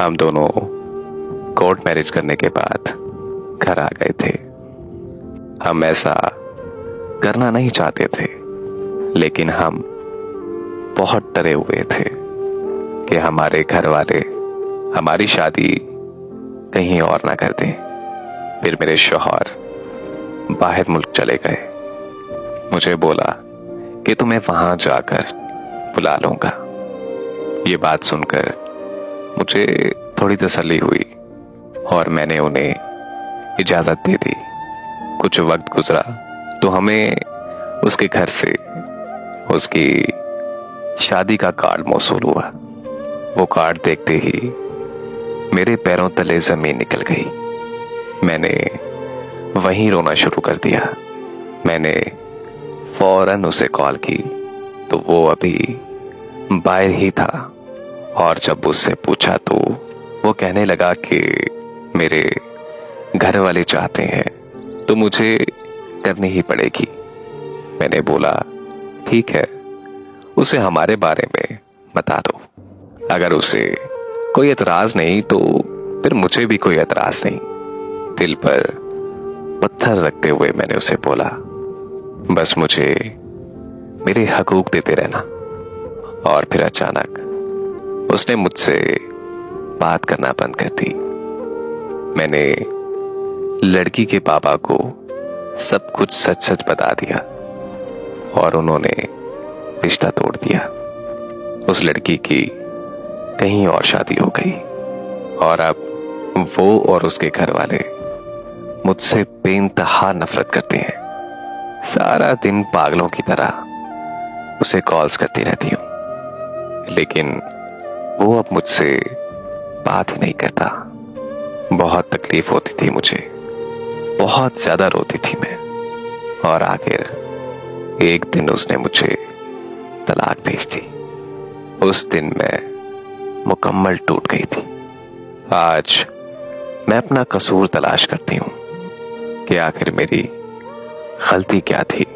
हम दोनों court marriage करने के बाद घर आ गए थे। हम ऐसा करना नहीं चाहते थे, लेकिन हम बहुत डरे हुए थे कि हमारे घर वाले हमारी शादी कहीं और ना कर दें। फिर मेरे शौहर बाहर मुल्क चले गए। मुझे बोला कि तुम्हें वहां जाकर बुला लूंगा। ये बात सुनकर मुझे थोड़ी तसल्ली हुई और मैंने उन्हें इजाजत दे दी। कुछ वक्त गुजरा तो हमें उसके घर से उसकी शादी का कार्ड मौसूल हुआ। वो कार्ड देखते ही मेरे पैरों तले जमीन निकल गई। मैंने वहीं रोना शुरू कर दिया। मैंने फौरन उसे कॉल की तो वो अभी बाहर ही था, और जब उससे पूछा तो वो कहने लगा कि मेरे घर वाले चाहते हैं तो मुझे करनी ही पड़ेगी। मैंने बोला ठीक है, उसे हमारे बारे में बता दो। अगर उसे कोई एतराज नहीं तो फिर मुझे भी कोई एतराज नहीं। दिल पर पत्थर रखते हुए मैंने उसे बोला, बस मुझे मेरे हकूक देते रहना। और फिर अचानक उसने मुझसे बात करना बंद कर दी। मैंने लड़की के पापा को सब कुछ सच सच बता दिया और उन्होंने रिश्ता तोड़ दिया। उस लड़की की कहीं और शादी हो गई और अब वो और उसके घर वाले मुझसे बेइंतहा नफरत करते हैं। सारा दिन पागलों की तरह उसे कॉल्स करती रहती हूं, लेकिन वो अब मुझसे बात ही नहीं करता। बहुत तकलीफ होती थी मुझे, बहुत ज्यादा रोती थी मैं, और आखिर एक दिन उसने मुझे तलाक भेज दी। उस दिन मैं मुकम्मल टूट गई थी। आज मैं अपना कसूर तलाश करती हूं कि आखिर मेरी गलती क्या थी।